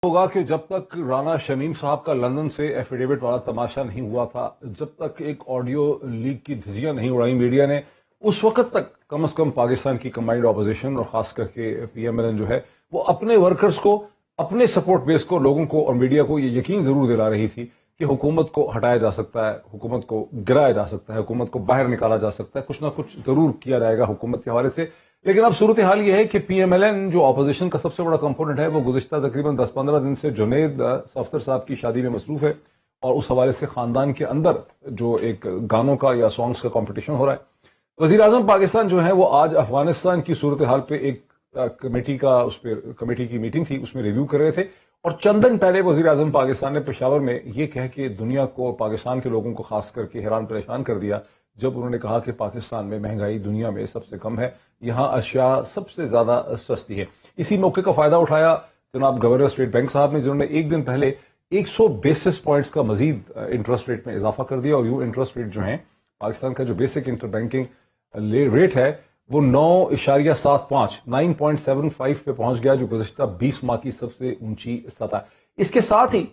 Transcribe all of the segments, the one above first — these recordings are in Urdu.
ہوگا کہ جب تک رانا شمیم صاحب کا لندن سے ایفیڈیوٹ والا تماشا نہیں ہوا تھا، جب تک ایک آڈیو لیک کی دھجیاں نہیں اڑائی میڈیا نے، اس وقت تک کم از کم پاکستان کی کمبائنڈ اپوزیشن اور خاص کر کے پی ایم ایل این جو ہے وہ اپنے ورکرز کو، اپنے سپورٹ بیس کو، لوگوں کو اور میڈیا کو یہ یقین ضرور دلا رہی تھی کہ حکومت کو ہٹایا جا سکتا ہے، حکومت کو گرایا جا سکتا ہے، حکومت کو باہر نکالا جا سکتا ہے، کچھ نہ کچھ ضرور کیا جائے گا حکومت کے حوالے سے۔ لیکن اب صورتحال یہ ہے کہ پی ایم ایل این جو اپوزیشن کا سب سے بڑا کمپوننٹ ہے، وہ گزشتہ تقریباً 10-15 دن سے جنید صفدر صاحب کی شادی میں مصروف ہے، اور اس حوالے سے خاندان کے اندر جو ایک گانوں کا یا سانگز کا کمپٹیشن ہو رہا ہے۔ وزیر اعظم پاکستان جو ہے وہ آج افغانستان کی صورتحال پہ ایک کمیٹی کی میٹنگ تھی، اس میں ریویو کر رہے تھے، اور چند دن پہلے وزیر اعظم پاکستان نے پشاور میں یہ کہہ کے دنیا کو، پاکستان کے لوگوں کو خاص کر کے حیران پریشان کر دیا جب انہوں نے کہا کہ پاکستان میں مہنگائی دنیا میں سب سے کم ہے، یہاں اشیاء سب سے زیادہ سستی ہے۔ اسی موقع کا فائدہ اٹھایا جناب گورنر اسٹیٹ بینک صاحب نے، جنہوں نے ایک دن پہلے 100 بیسس پوائنٹس کا مزید انٹرسٹ ریٹ میں اضافہ کر دیا، اور یوں انٹرسٹ ریٹ جو ہیں پاکستان کا جو بیسک انٹر بینکنگ ریٹ ہے وہ 9.75 پہ پہنچ گیا، جو گزشتہ 20 ماہ کی سب سے اونچی سطح۔ اس کے ساتھ ہی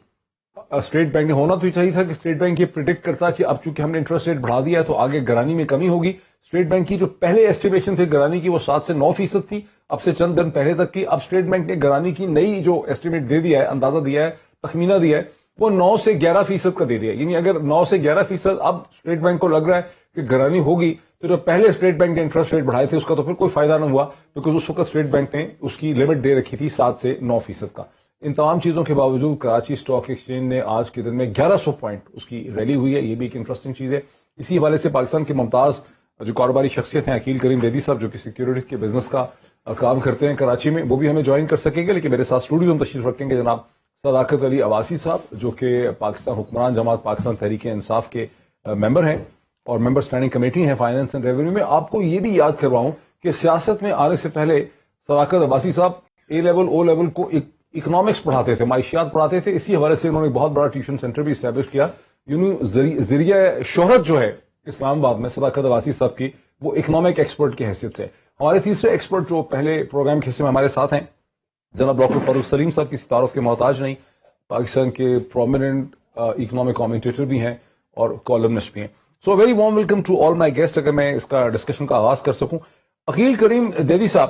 اسٹیٹ بینک نے، ہونا تو چاہیے تھا کہ اسٹیٹ بینک یہ پریڈکٹ کرتا کہ اب چونکہ ہم نے انٹرسٹ ریٹ بڑھا دیا ہے تو آگے گرانی میں کمی ہوگی۔ اسٹیٹ بینک کی جو پہلے ایسٹیمیشن تھی گرانی کی وہ 7 سے 9% تھی، اب سے چند دن پہلے تک کی۔ اب اسٹیٹ بینک نے گرانی کی نئی جو ایسٹیمیٹ دے دیا ہے، اندازہ دیا ہے، تخمینہ دیا ہے، وہ 9 سے 11% کا دے دیا۔ یعنی اگر 9 سے 11% اب اسٹیٹ بینک کو لگ رہا ہے کہ گرانی ہوگی، تو جو پہلے اسٹیٹ بینک نے انٹرسٹ ریٹ بڑھائے تھے اس کا تو پھر کوئی فائدہ نہ ہوا، کیونکہ اس وقت اسٹیٹ بینک نے اس کی لمٹ دے رکھی تھی 7 سے 9% کا۔ ان تمام چیزوں کے باوجود کراچی اسٹاک ایکسچینج نے آج کے دن میں 1100 پوائنٹ اس کی ریلی ہوئی ہے، یہ بھی ایک انٹرسٹنگ چیز ہے۔ اسی حوالے سے پاکستان کے ممتاز جو کاروباری شخصیت ہیں عقیل کریم بیدی صاحب، جو کہ سیکیورٹیز کے بزنس کا کام کرتے ہیں کراچی میں، وہ بھی ہمیں جوائن کر سکیں گے، لیکن میرے ساتھ اسٹوڈیو میں تشریف رکھیں گے جناب صداقت علی عباسی صاحب، جو کہ پاکستان حکمران جماعت پاکستان تحریک انصاف کے ممبر ہیں اور ممبر اسٹینڈنگ کمیٹی ہیں فائنانس اینڈ ریونیو میں۔ آپ کو یہ بھی یاد کرواؤں کہ سیاست میں آنے سے پہلے صداقت عباسی صاحب اے لیول او لیول کو اکنامکس پڑھاتے تھے، معاشیات پڑھاتے تھے۔ اسی حوالے سے انہوں نے بہت بڑا ٹیوشن سینٹر بھی اسٹیبلش کیا۔ ذریعہ شہرت جو ہے اسلام آباد میں صداقت عباسی صاحب کی، وہ اکنامک ایکسپرٹ کی حیثیت سے۔ ہمارے تیسرے ایکسپرٹ جو پہلے پروگرام کے حصے میں ہمارے ساتھ ہیں جناب ڈاکٹر فاروق سلیم صاحب، کسی تعارف کے محتاج نہیں، پاکستان کے پرومیننٹ اکنامک کامنٹیٹر بھی ہیں اور کالمنسٹ بھی ہیں۔ So very warm welcome to all my guest. اگر میں اس کا ڈسکشن کا آغاز کر سکوں، عقیل کریم بیدی صاحب،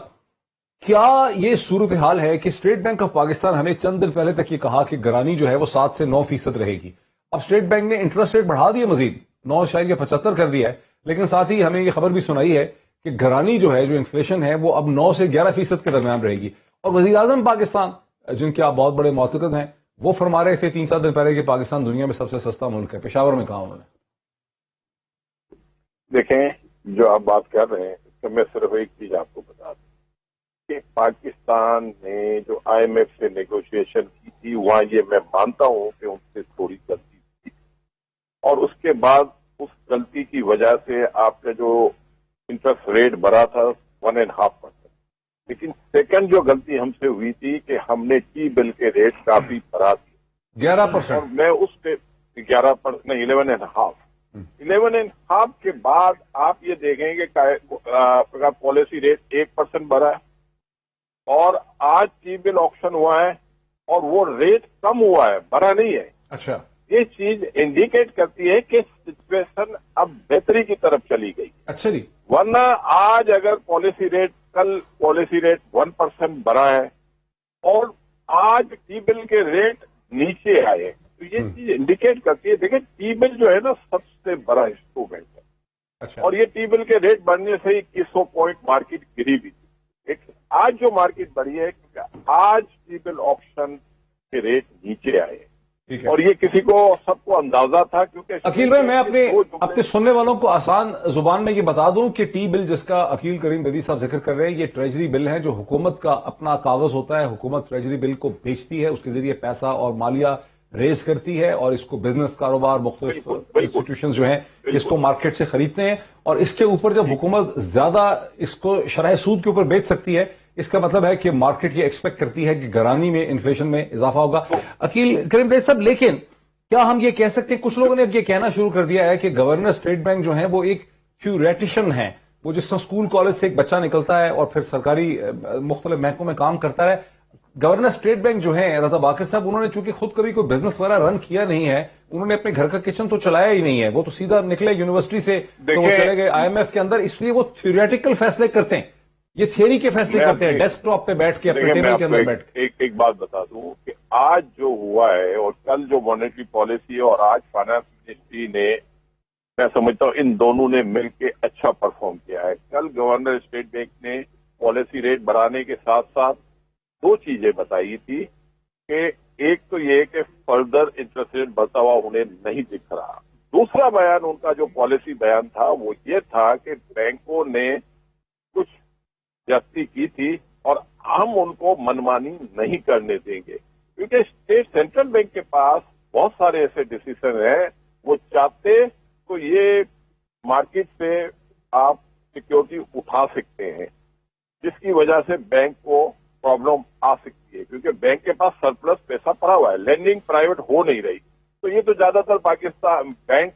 کیا یہ صورتحال ہے کہ اسٹیٹ بینک آف پاکستان ہمیں چند دن پہلے تک یہ کہا کہ گرانی جو ہے وہ 7 سے 9% رہے گی، اب اسٹیٹ بینک نے انٹرسٹ ریٹ بڑھا دیا، مزید 9.75 کر دیا ہے، لیکن ساتھ ہی ہمیں یہ خبر بھی سنائی ہے کہ گرانی جو ہے، جو انفلیشن ہے، وہ اب 9 سے 11% کے درمیان رہے گی۔ اور وزیر اعظم پاکستان، جن کے آپ بہت بڑے معتقد ہیں، وہ فرما رہے تھے 3-4 دن پہلے کہ پاکستان دنیا میں سب سے سستا ملک ہے۔ پشاور میں کہا انہوں نے۔ دیکھیں، جو آپ بات کر رہے ہیں اس کا میں صرف ایک چیز آپ کو بتا دوں کہ پاکستان نے جو آئی ایم ایف سے نیگوشیشن کی تھی، وہاں یہ میں مانتا ہوں کہ ان سے تھوڑی غلطی تھی، اور اس کے بعد اس غلطی کی وجہ سے آپ کا جو انٹرسٹ ریٹ بڑھا تھا 1.5%، لیکن سیکنڈ جو غلطی ہم سے ہوئی تھی کہ ہم نے ٹی بل کے ریٹ کافی بڑھا دیے 11%، اور میں اس پہ 11% نہیں 11.5 کے بعد آپ یہ دیکھیں گے کہ پالیسی ریٹ 1% بڑھا ہے، اور آج ٹی بل آکشن ہوا ہے اور وہ ریٹ کم ہوا ہے، بڑھا نہیں ہے۔ اچھا، یہ چیز انڈیکیٹ کرتی ہے کہ سچویشن اب بہتری کی طرف چلی گئی۔ اچھا جی، ورنہ آج اگر کل پالیسی ریٹ 1% بڑھا ہے اور آج ٹی بل کے ریٹ نیچے آئے، تو یہ چیز انڈیکیٹ کرتی ہے، دیکھیں ٹی بل جو ہے نا سب سے بڑا انسٹرومنٹ ہے، اچھا، اور یہ ٹی بل کے ریٹ بڑھنے سے 2100 پوائنٹ مارکیٹ گری بھی تھی۔ آج جو مارکیٹ بڑھی ہے کیونکہ آج ٹی بل آپشن کے ریٹ نیچے آئے، اور یہ کسی کو سب کو اندازہ تھا، کیونکہ عقیل بھائی میں اپنے سننے والوں کو آسان زبان میں یہ بتا دوں کہ ٹی بل جس کا عقیل کریم بیدی صاحب ذکر کر رہے ہیں، یہ ٹریجری بل ہے جو حکومت کا اپنا کاغذ ہوتا ہے، حکومت ٹریجری بل کو بیچتی ہے، اس کے ذریعے پیسہ اور مالیہ ریز کرتی ہے، اور اس کو بزنس کاروبار مختلف انسٹیٹیوشنز جو ہیں اس کو مارکیٹ سے خریدتے ہیں، اور اس کے اوپر جب حکومت زیادہ اس کو شرح سود کے اوپر بیچ سکتی ہے، اس کا مطلب ہے کہ مارکیٹ یہ ایکسپیکٹ کرتی ہے کہ گرانی میں انفلیشن میں اضافہ ہوگا۔ عقیل کریم بیدی صاحب، لیکن کیا ہم یہ کہہ سکتے ہیں، کچھ لوگوں نے اب یہ کہنا شروع کر دیا ہے کہ گورنر اسٹیٹ بینک جو ہیں وہ ایک کیوریٹیشن ہیں، وہ جس طرح اسکول کالج سے ایک بچہ نکلتا ہے اور پھر سرکاری مختلف محکموں میں کام کرتا ہے، گورنر اسٹیٹ بینک جو ہیں رضا باقر صاحب، انہوں نے چونکہ خود کبھی کوئی بزنس وغیرہ رن کیا نہیں ہے، انہوں نے اپنے گھر کا کچن تو چلایا ہی نہیں ہے، وہ تو سیدھا نکلے یونیورسٹی سے تو وہ چلے گئے آئی ایم ایف کے اندر، اس لیے وہ تھیوریٹیکل فیصلے کرتے ہیں، یہ تھیوری کے فیصلے کرتے ہیں ڈیسک ٹاپ پہ بیٹھ کے اپنے ٹیبل کے اندر بیٹھ کے۔ ایک بات بتا دوں کہ آج جو ہوا ہے اور کل جو مانیٹری پالیسی ہے اور آج فائنانس منسٹری نے، میں سمجھتا ہوں ان دونوں نے مل کے اچھا پرفارم کیا ہے۔ کل گورنر اسٹیٹ بینک نے پالیسی ریٹ بڑھانے کے ساتھ ساتھ دو چیزیں بتائی تھی کہ ایک تو یہ کہ فردر انٹرسٹ ریٹ بڑھتا ہوا انہیں نہیں دکھ رہا، دوسرا بیان ان کا جو پالیسی بیان تھا وہ یہ تھا کہ بینکوں نے کچھ جستی کی تھی اور ہم ان کو منمانی نہیں کرنے دیں گے، کیونکہ سینٹرل بینک کے پاس بہت سارے ایسے ڈیسیزن ہیں، وہ چاہتے تو یہ مارکیٹ سے آپ سیکیورٹی اٹھا سکتے ہیں، جس کی وجہ سے بینک کو پرابلم آ سکتی ہے، کیونکہ بینک کے پاس سرپلس پیسہ پڑا ہوا ہے، لینڈنگ پرائیویٹ ہو نہیں رہی، تو یہ تو زیادہ تر Pakistan bank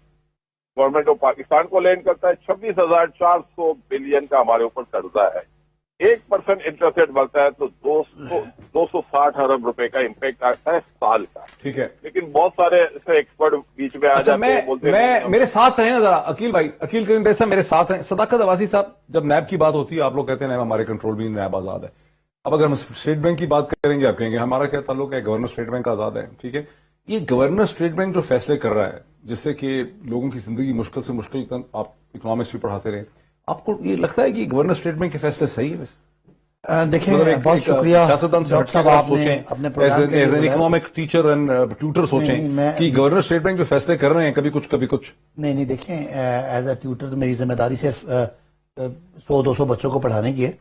government of Pakistan کو لینڈ کرتا ہے، 26,400 بلین کا ہمارے اوپر قرضہ ہے، 1% انٹرسٹ ریٹ بڑھتا ہے تو 260 ارب روپے کا امپیکٹ آتا ہے سال کا۔ ٹھیک ہے، لیکن بہت سارے ایسے ایکسپرٹ بیچ میں آ جاتے ہیں، بولتے ہیں میرے ساتھ رہیں ذرا عقیل بھائی، عقیل کریم صاحب میرے ساتھ ہیں۔ صداقت عباسی صاحب، جب نیب کی بات ہوتی ہے آپ لوگ کہتے ہیں نیب ہمارے کنٹرول بھی، نیب آزاد ہے، اب اگر ہم اسٹیٹ بینک کی بات کریں گے آپ کہیں گے ہمارا کیا تعلق ہے، گورنر اسٹیٹ بینک آزاد ہے، ٹھیک ہے۔ یہ گورنر اسٹیٹ بینک جو فیصلے کر رہا ہے جس سے کہ لوگوں کی زندگی مشکل سے مشکل، آپ اکنامکس بھی پڑھاتے رہے، آپ کو یہ لگتا ہے کہ گورنر اسٹیٹ بینک کے فیصلے صحیح ہے ویسے؟ دیکھیں بہت شکریہ سیاستدان سے ہٹ کے آپ سوچیں، as an economic teacher and tutor سوچیں کہ گورنر اسٹیٹ بینک جو فیصلے کر رہے ہیں کبھی کچھ نہیں دیکھیں، ایز اے ٹیوٹر میری ذمہ داری صرف 100-200 بچوں کو پڑھانے کی ہے،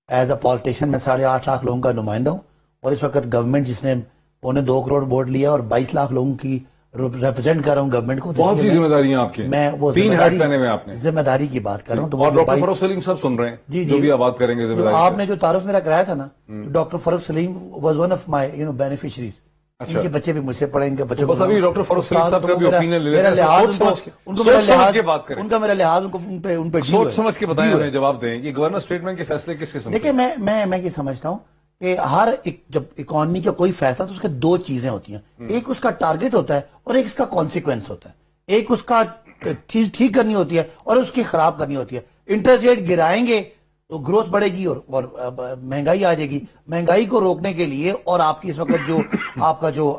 ایز اے پالیٹیشین میں 8.5 لاکھ لوگوں کا نمائندہ ہوں، اور اس وقت گورنمنٹ جس نے 2.25 کروڑ ووٹ لیا اور 22 لاکھ لوگوں کی ریپرزینٹ کر رہا ہوں گورنمنٹ کو، بہت سی ذمہ داریاں آپ کی، میں وہ ذمہ داری کی بات کر رہا ہوں۔ اور ڈاکٹر فاروق سلیم صاحب سن رہے ہیں جو بھی آپ بات کریں گے ذمہ داری، آپ نے جو تعارف میرا کرایا تھا نا، doctor Farooq Saleem was one of my beneficiaries, ان کے بچے بھی مجھ سے پڑھیں، ان کے بچوں بس ابھی ڈاکٹر فاروق سلیم صاحب کا بھی اوپینین لے لیتے ہیں، سوچ سمجھ کے بات کریں، ان کا میرا لحاظ ان پہ سوچ سمجھ کے بتائیں، ہمیں جواب دیں، یہ گورنر اسٹیٹ بینک کے فیصلے کس قسم کے؟ دیکھیں میں یہ سمجھتا ہوں کہ ہر جب اکانومی کا کوئی فیصلہ تو اس کے دو چیزیں ہوتی ہیں، ایک اس کا ٹارگٹ ہوتا ہے اور ایک اس کا کانسیکوینس ہوتا ہے، ایک اس کا چیز ٹھیک کرنی ہوتی ہے اور اس کی خراب کرنی ہوتی ہے۔ انٹرسٹ ریٹ گرائیں گے تو گروتھ بڑھے گی اور مہنگائی آ جائے گی، مہنگائی کو روکنے کے لیے اور آپ کی اس وقت جو آپ کا جو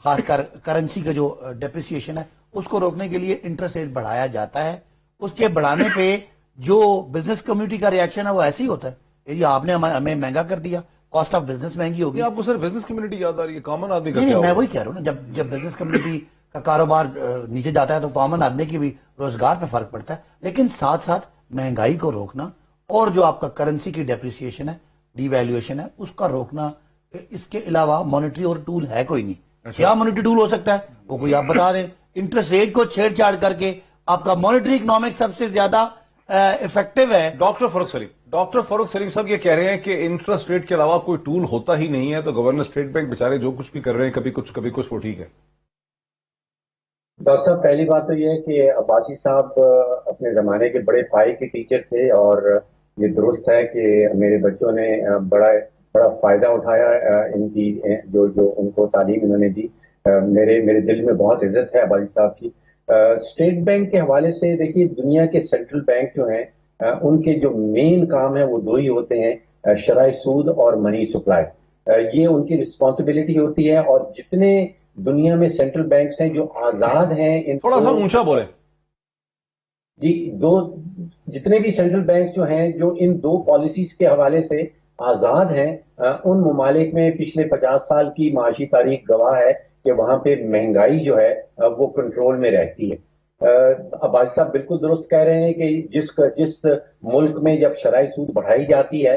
خاص کر کرنسی کا جو ڈیپریسیشن ہے اس کو روکنے کے لیے انٹرسٹ ریٹ بڑھایا جاتا ہے۔ اس کے بڑھانے پہ جو بزنس کمیونٹی کا ریاکشن ہے وہ ایسے ہی ہوتا ہے، یہ آپ نے ہمیں مہنگا کر دیا، کاسٹ آف بزنس مہنگی ہوگی۔ آپ کو سر بزنس کمیونٹی یاد آ رہی ہے، کامن آدمی کا نہیں کیا؟ میں وہی کہہ رہا ہوں نا، جب بزنس کمیونٹی کا کاروبار نیچے جاتا ہے تو کامن آدمی کی بھی روزگار پہ فرق پڑتا ہے، لیکن ساتھ ساتھ مہنگائی کو روکنا اور جو آپ کا کرنسی کی ڈیپریسیشن ہے، ڈی ویلیویشن ہے، اس کا روکنا، اس کے علاوہ مانیٹری اور ٹول ہے کوئی نہیں۔ کیا مانیٹری ٹول ہو سکتا ہے وہ کوئی آپ بتا رہے ہیں، انٹرسٹ ریٹ کو چھیڑ چھاڑ کر کے آپ کا مانیٹری اکنامک سب سے زیادہ افیکٹو ہے۔ ڈاکٹر فاروق سلیم صاحب یہ کہہ رہے ہیں کہ انٹرسٹ ریٹ کے علاوہ کوئی ٹول ہوتا ہی نہیں ہے، تو گورنر اسٹیٹ بینک بیچارے جو کچھ بھی کر رہے ہیں کبھی کچھ وہ ٹھیک ہے۔ ڈاکٹر صاحب پہلی بات تو یہ ہے کہ عباسی صاحب اپنے زمانے کے بڑے پائے کے ٹیچر تھے، اور یہ درست ہے کہ میرے بچوں نے بڑا فائدہ اٹھایا ان کی جو ان کو تعلیم انہوں نے دی۔ میرے دل میں بہت عزت ہے عباسی صاحب کی۔ اسٹیٹ بینک کے حوالے سے دیکھیے، دنیا کے سینٹرل بینک جو ہیں ان کے جو مین کام ہیں وہ دو ہی ہوتے ہیں، شرائع سود اور منی سپلائی، یہ ان کی رسپانسبلٹی ہوتی ہے۔ اور جتنے دنیا میں سینٹرل بینکس ہیں جو آزاد ہیں، تھوڑا سا اونچا بولے جی، جتنے بھی سینٹرل بینکس جو ہیں جو ان دو پالیسیز کے حوالے سے آزاد ہیں، ان ممالک میں پچھلے 50 سال کی معاشی تاریخ گواہ ہے کہ وہاں پہ مہنگائی جو ہے وہ کنٹرول میں رہتی ہے۔ عباسی صاحب بالکل درست کہہ رہے ہیں کہ جس ملک میں جب شرائع سود بڑھائی جاتی ہے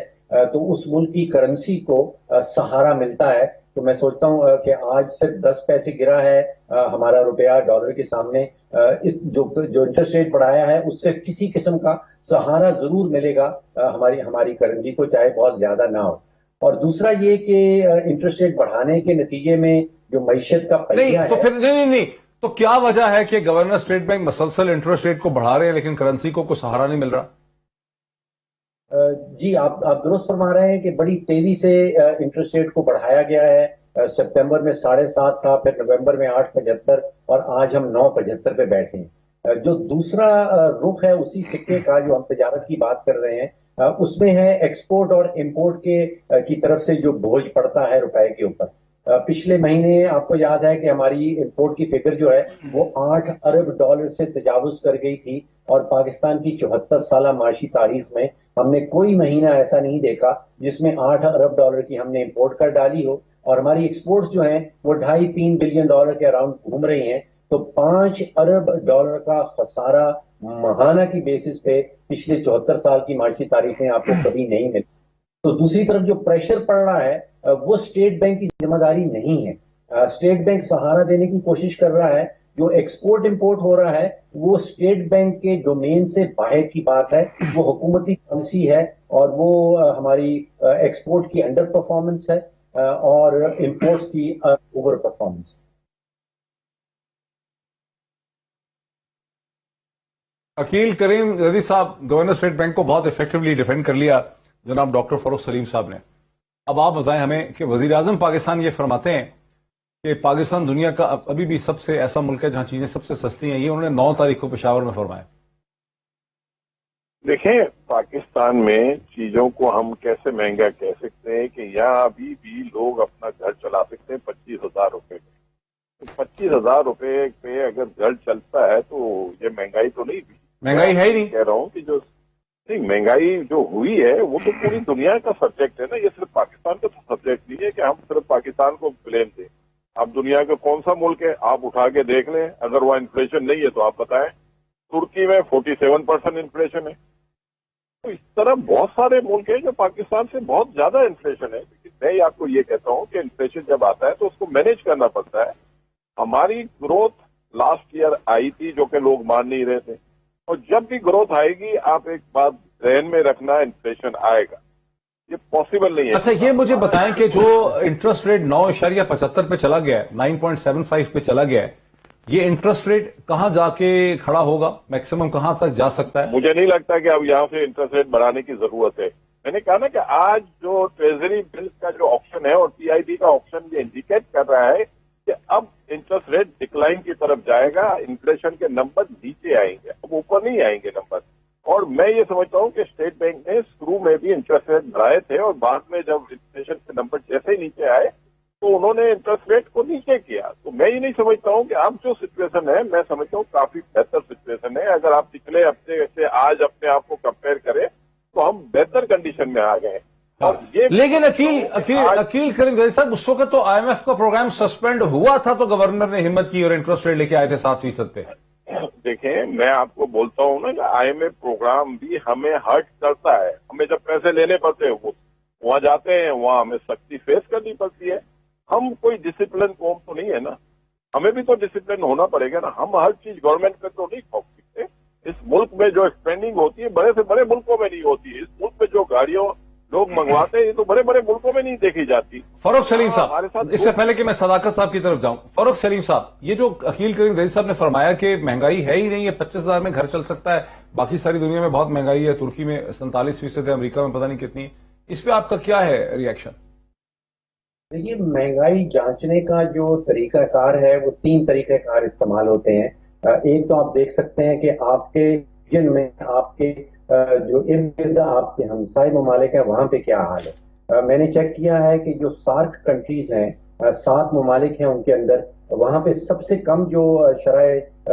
تو اس ملک کی کرنسی کو سہارا ملتا ہے۔ تو میں سوچتا ہوں کہ آج صرف 10 پیسے گرا ہے ہمارا روپیہ ڈالر کے سامنے، جو انٹرسٹ ریٹ بڑھایا ہے اس سے کسی قسم کا سہارا ضرور ملے گا ہماری کرنسی کو، چاہے بہت زیادہ نہ ہو۔ اور دوسرا یہ کہ انٹرسٹ ریٹ بڑھانے کے نتیجے میں جو معیشت کا پہیہ ہے، تو پھر نہیں تو کیا وجہ ہے کہ گورنر اسٹیٹ بینک مسلسل انٹرسٹ ریٹ کو بڑھا رہے ہیں لیکن کرنسی کو کوئی سہارا نہیں مل رہا؟ جی آپ درست فرما رہے ہیں کہ بڑی تیزی سے انٹرسٹ ریٹ کو بڑھایا گیا ہے. سپتمبر میں 7.5 تھا, پھر نومبر میں 8.75 اور آج ہم 9.75 پہ بیٹھے ہیں. جو دوسرا رخ ہے اسی سکے کا, جو ہم تجارت کی بات کر رہے ہیں, اس میں ہے ایکسپورٹ اور امپورٹ کی طرف سے جو بوجھ پڑتا ہے روپے کے اوپر. پچھلے مہینے آپ کو یاد ہے کہ ہماری امپورٹ کی فگر جو ہے وہ $8 ارب سے تجاوز کر گئی تھی, اور پاکستان کی 74 سالہ معاشی تاریخ میں ہم نے کوئی مہینہ ایسا نہیں دیکھا جس میں $8 ارب کی ہم نے امپورٹ کر ڈالی ہو, اور ہماری ایکسپورٹس جو ہیں وہ $2.5-3 بلین کے اراؤنڈ گھوم رہی ہیں. تو $5 ارب کا خسارہ ماہانہ کی بیسس پہ پچھلے 74 سال کی معاشی تاریخ میں آپ کو کبھی نہیں ملا. تو دوسری طرف جو پریشر پڑ رہا ہے وہ اسٹیٹ بینک کی ذمہ داری نہیں ہے. اسٹیٹ بینک سہارا دینے کی کوشش کر رہا ہے. جو ایکسپورٹ امپورٹ ہو رہا ہے وہ اسٹیٹ بینک کے ڈومین سے باہر کی بات ہے, وہ حکومتی پالیسی ہے, اور وہ ہماری ایکسپورٹ کی انڈر پرفارمنس ہے اور امپورٹس کی اوور پرفارمنس. عقیل کریم زیدی صاحب, گورنر اسٹیٹ بینک کو بہت افیکٹولی ڈیفینڈ کر لیا جناب ڈاکٹر فاروق سلیم صاحب نے. اب آپ بتائیں ہمیں کہ وزیر اعظم پاکستان یہ فرماتے ہیں کہ پاکستان دنیا کا ابھی بھی سب سے ایسا ملک ہے جہاں چیزیں سب سے سستی ہیں. یہ انہوں نے 9 تاریخ کو پشاور میں فرمایا. دیکھیں, پاکستان میں چیزوں کو ہم کیسے مہنگا کہہ سکتے ہیں کہ یہاں ابھی بھی لوگ اپنا گھر چلا سکتے ہیں 25,000 روپے میں. 25,000 روپے پہ اگر گھر چلتا ہے تو یہ مہنگائی تو نہیں. مہنگائی ہے ہی نہیں. کہہ رہا ہوں کہ جو مہنگائی جو ہوئی ہے وہ تو پوری دنیا کا سبجیکٹ ہے نا, یہ صرف پاکستان کا سبجیکٹ نہیں ہے کہ ہم صرف پاکستان کو بلیم دیں. اب دنیا کا کون سا ملک ہے آپ اٹھا کے دیکھ لیں, اگر وہ انفلیشن نہیں ہے تو آپ بتائیں. ترکی میں 47% انفلیشن ہے. تو اس طرح بہت سارے ملک ہیں جو پاکستان سے بہت زیادہ انفلیشن ہے. لیکن میں آپ کو یہ کہتا ہوں کہ انفلیشن جب آتا ہے تو اس کو مینیج کرنا پڑتا ہے. ہماری گروتھ لاسٹ ایئر آئی تھی جو کہ لوگ مان نہیں رہے تھے, اور جب بھی گروتھ آئے گی آپ ایک بات ذہن میں رکھنا, انفلیشن آئے گا. یہ پاسبل نہیں ہے. اچھا یہ مجھے بتائیں کہ جو انٹرسٹ ریٹ 9.75 پہ چلا گیا ہے, 9.75 پہ چلا گیا ہے, یہ انٹرسٹ ریٹ کہاں جا کے کھڑا ہوگا, میکسیمم کہاں تک جا سکتا ہے؟ مجھے نہیں لگتا کہ اب یہاں سے انٹرسٹ ریٹ بڑھانے کی ضرورت ہے. میں نے کہا نا کہ آج جو ٹریزری بلز کا جو آپشن ہے اور پی آئی بی کا آپشن یہ انڈیکیٹ کر رہا ہے کہ اب انٹرسٹ ریٹ ڈکلائن کی طرف جائے گا. انفلیشن کے نمبر نیچے آئیں گے, اب اوپر نہیں آئیں گے نمبر. اور میں یہ سمجھتا ہوں کہ اسٹیٹ بینک نے شروع میں بھی انٹرسٹ ریٹ بڑھائے تھے, اور بعد میں جب انفلیشن کے نمبر جیسے ہی نیچے آئے تو انہوں نے انٹرسٹ ریٹ کو نیچے کیا. تو میں یہ نہیں سمجھتا ہوں کہ اب جو سچویشن ہے, میں سمجھتا ہوں کافی بہتر سچویشن ہے. اگر آپ پچھلے ہفتے سے آج اپنے آپ کو کمپیئر کریں تو ہم بہتر کنڈیشن میں آ گئے ہیں. اور یہ لیکن عقیل کریم زیدی صاحب, اس وقت تو آئی ایم ایف کا پروگرام سسپینڈ ہوا تھا تو گورنر نے ہمت کی اور انٹرسٹ ریٹ لے کے آئے تھے 7% پہ. دیکھیں, میں آپ کو بولتا ہوں نا کہ آئی ایم ایف پروگرام بھی ہمیں ہرٹ کرتا ہے. ہمیں جب پیسے لینے پڑتے ہیں وہ وہاں جاتے ہیں, وہاں ہمیں سختی فیس کرنی پڑتی ہے. ہم کوئی ڈسپلن قوم تو نہیں ہے نا, ہمیں بھی تو ڈسپلن ہونا پڑے گا نا. ہم ہر چیز گورنمنٹ پہ تو نہیں کھوپ سکتے. اس ملک میں جو ایکسپینڈنگ ہوتی ہے بڑے سے بڑے ملکوں میں نہیں ہوتی ہے. اس ملک میں جو گاڑیوں لوگ منگواتے ہیں یہ تو بڑے بڑے ملکوں میں نہیں دیکھی جاتی. فاروق سلیم صاحب, اس سے پہلے کہ میں صداقت صاحب کی طرف جاؤں, فاروق سلیم صاحب, یہ جو عقیل کریم زیدی صاحب نے فرمایا کہ مہنگائی ہے ہی نہیں, یہ 25,000 میں گھر چل سکتا ہے, باقی ساری دنیا میں بہت مہنگائی ہے, ترکی میں 47% ہے, امریکہ میں پتہ نہیں کتنی, اس پہ آپ کا کیا ہے ری ایکشن؟ دیکھیے, مہنگائی جانچنے کا جو طریقہ کار ہے وہ 3 طریقہ کار استعمال ہوتے ہیں. ایک تو آپ دیکھ سکتے ہیں کہ آپ کے ریجن میں آپ کے جو ارد گرد آپ کے ہمسائے ممالک ہیں وہاں پہ کیا حال ہے. میں نے چیک کیا ہے کہ جو سارک کنٹریز ہیں, 7 ممالک ہیں ان کے اندر, وہاں پہ سب سے کم جو شرح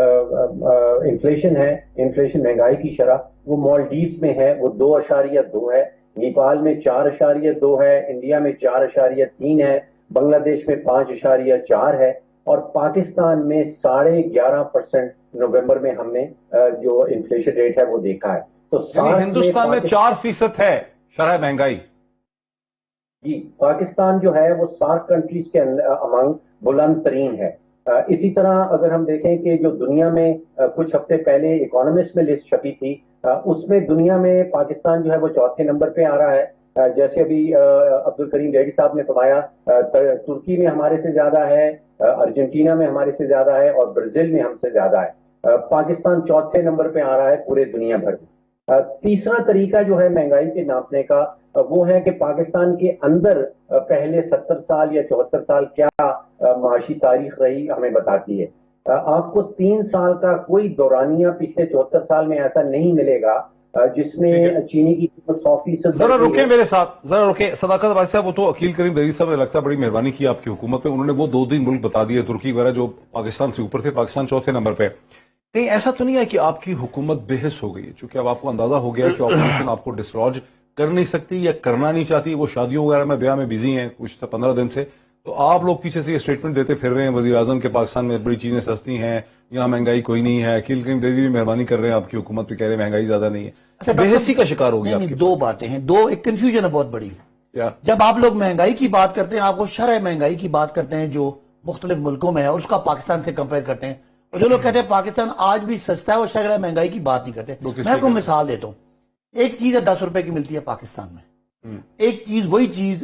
انفلیشن ہے, انفلیشن مہنگائی کی شرح, وہ مالڈیوز میں ہے, وہ 2.2 ہے. نیپال میں 4.2 ہے, انڈیا میں 4.3 ہے, بنگلہ دیش میں 5.4 ہے, اور پاکستان میں 11.5% نومبر میں ہم نے جو انفلیشن ریٹ ہے وہ دیکھا ہے. تو یعنی ہندوستان میں 4% ہے شرح مہنگائی. جی, پاکستان جو ہے وہ سارک کنٹریز کے امنگ بلند ترین ہے. اسی طرح اگر ہم دیکھیں کہ جو دنیا میں کچھ ہفتے پہلے اکانومسٹ میں لسٹ چھپی تھی, اس میں دنیا میں پاکستان جو ہے وہ 4تھے نمبر پہ آ رہا ہے. جیسے ابھی عبد الکریم زیدی صاحب نے فرمایا, ترکی میں ہمارے سے زیادہ ہے, ارجنٹینا میں ہمارے سے زیادہ ہے, اور برازیل میں ہم سے زیادہ ہے. پاکستان 4تھے نمبر پہ آ رہا ہے پورے دنیا بھر میں. تیسرا طریقہ جو ہے مہنگائی کے ناپنے کا وہ ہے کہ پاکستان کے اندر پہلے 70 سال یا 74 سال کیا معاشی تاریخ رہی ہمیں بتاتی ہے. آپ کو 3 سال کا کوئی دورانیہ پچھلے 74 سال میں ایسا نہیں ملے گا جس میں چینی کی قیمت 100%. ذرا رکیں میرے ساتھ، ذرا رکیں. صداقت بھائی صاحب، وہ تو عقیل کریم دری صاحب نے لگتا ہے بڑی مہربانی کی آپ کی حکومت پہ، انہوں نے وہ 2 ملک بتا دیے ترکی وغیرہ جو پاکستان سے اوپر تھے، پاکستان چوتھے نمبر پہ. کہیں ایسا تو نہیں ہے کہ آپ کی حکومت بے حس ہو گئی ہے، چونکہ اب آپ کو اندازہ ہو گیا کہ اپوزیشن آپ کو ڈسلوج کر نہیں سکتی یا کرنا نہیں چاہتی، وہ شادیوں وغیرہ میں بیاہ میں بزی ہیں کچھ 15 دن سے، تو آپ لوگ پیچھے سے یہ اسٹیٹمنٹ دیتے پھر رہے ہیں وزیر اعظم کے پاکستان میں بڑی چیزیں سستی ہیں، یہاں مہنگائی کوئی نہیں ہے. عقیل کریم دری بھی مہربانی کر رہے ہیں آپ کی حکومت پہ، کہہ رہے ہیں مہنگائی زیادہ نہیں ہے. بے حسی کا شکار ہو گیا. 2 باتیں ہیں، ایک کنفیوژن ہے بہت بڑی. کیا؟ جب آپ لوگ مہنگائی کی بات کرتے ہیں، آپ کو شرح مہنگائی کی بات کرتے ہیں جو مختلف ملکوں میں ہے اور اس کا پاکستان سے کمپیئر کرتے ہیں، اور جو لوگ کہتے ہیں پاکستان آج بھی سستا ہے، وہ شرح مہنگائی کی بات نہیں کرتے. میں آپ کو مثال دیتا ہوں. ایک چیز ہے 10 روپے کی ملتی ہے پاکستان میں، ایک چیز وہی چیز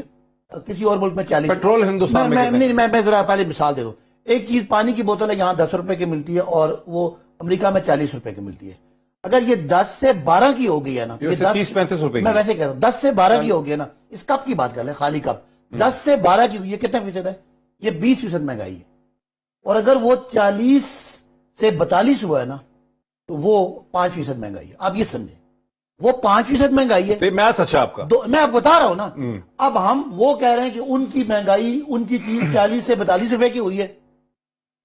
کسی اور ملک میں 40. پیٹرول ہندوستان میں ذرا پہلے مثال دے دوں. ایک چیز پانی کی بوتل ہے یہاں 10 روپے کی ملتی ہے اور وہ امریکہ میں 40 روپے کی ملتی ہے. اگر یہ 10 سے 12 کی ہو گئی ہے نا، 30-35 روپے میں ویسے کہہ رہا ہوں 10 سے 12 کی ہو گئی ہے نا، اس کپ کی بات کر لیں، خالی کپ 10 سے 12 کی ہوئی ہے، کتنے فیصد ہے؟ یہ 20% مہنگائی ہے. اور اگر وہ 40 سے 42 ہوا ہے نا تو وہ 5% مہنگائی ہے. آپ یہ سمجھیں، وہ 5% مہنگائی ہے. میتھس اچھا آپ کا. میں آپ بتا رہا ہوں نا. اب ہم وہ کہہ رہے ہیں کہ ان کی مہنگائی، ان کی چیز 40 سے 42 روپے کی ہوئی ہے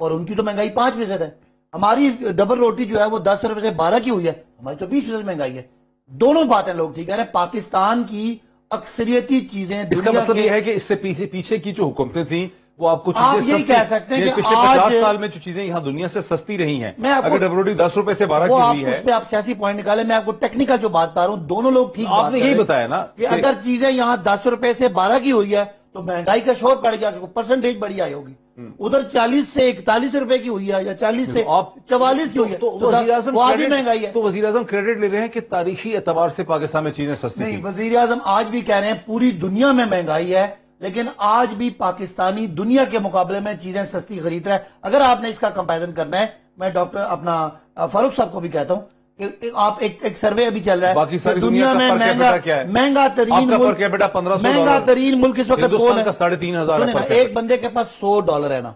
اور ان کی تو مہنگائی 5% ہے. ہماری ڈبل روٹی جو ہے وہ 10 روپے سے 12 کی ہوئی ہے، ہماری تو 20% مہنگائی ہے. دونوں باتیں لوگ ٹھیک ہے. پاکستان کی اکثریتی چیزیں، اس کا مطلب یہ ہے کہ اس سے پیچھے کی جو حکومتیں تھیں وہ آپ کو چیزیں یہی کہہ سکتے ہیں کہ پچھلے 50 سال میں جو چیزیں یہاں دنیا سے سستی رہی ہیں، اگر ڈبل روٹی 10 روپے سے 12 کی ہوئی ہے، اس پہ آپ سیاسی پوائنٹ نکالے. میں آپ کو ٹیکنیکل جو بات پا رہا ہوں، دونوں لوگ ٹھیک آپ نے یہی بتایا نا کہ اگر چیزیں یہاں 10 روپے سے 12 کی ہوئی ہے تو مہنگائی کا شور بڑھ گیا، پرسنٹیج بڑی آئی ہوگی. ادھر 40 سے 41 روپے کی ہوئی ہے یا 40 سے 44 کی ہوئی ہے، تو وزیر اعظم آدھی مہنگائی ہے. تو وزیر اعظم کریڈٹ لے رہے ہیں کہ تاریخی اعتبار سے پاکستان میں چیزیں سستی نہیں، تھیں. وزیر اعظم آج بھی کہہ رہے ہیں پوری دنیا میں مہنگائی ہے، لیکن آج بھی پاکستانی دنیا کے مقابلے میں چیزیں سستی خرید رہا ہے. اگر آپ نے اس کا کمپیرزن کرنا ہے، میں ڈاکٹر اپنا فاروق صاحب کو بھی کہتا ہوں کہ آپ ایک سروے ابھی چل رہا ہے، باقی ساری دنیا میں مہنگا ترین ملک اس وقت کون ہے؟ کا 3,500 ایک بندے کے پاس $100 ہے نا،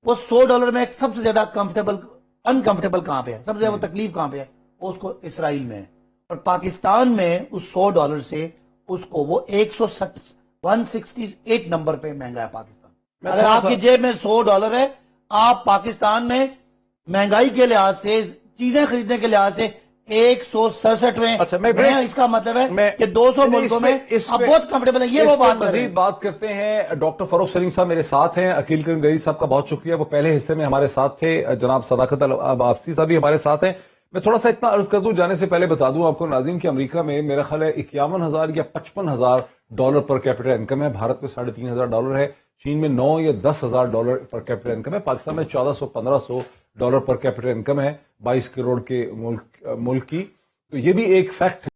وہ $100 میں سب سے زیادہ انکمفرٹیبل کہاں پہ ہے، سب سے زیادہ تکلیف کہاں پہ ہے؟ اس کو اسرائیل میں ہے. اور پاکستان میں اس $100 سے اس کو وہ 168 نمبر پہ مہنگا ہے پاکستان. اگر آپ کی جیب میں $100 ہے، آپ پاکستان میں مہنگائی کے لحاظ سے، چیزیں خریدنے کے لحاظ سے 167 میں. اس کا مطلب ہے کہ 200 ملکوں میں آپ بہت کمفرٹیبل ہیں. یہ وہ بات مزید بات کرتے ہیں. ڈاکٹر فاروق سلیم صاحب میرے ساتھ ہیں، عقیل کریم دری صاحب کا بہت شکریہ، وہ پہلے حصے میں ہمارے ساتھ تھے. جناب صداقت آفسی صاحب بھی ہمارے ساتھ ہیں. میں تھوڑا سا اتنا عرض کر دوں جانے سے پہلے بتا دوں آپ کو ناظرین کہ امریکہ میں میرا خیال ہے $51,000 یا $55,000 پر کیپٹل انکم ہے. بھارت میں $3,500 ہے. چین میں $9,000 یا $10,000 پر کیپٹل انکم ہے. پاکستان میں $1,400-1500 پر کیپٹل انکم ہے 22 کروڑ کے ملک کی. تو یہ بھی ایک فیکٹ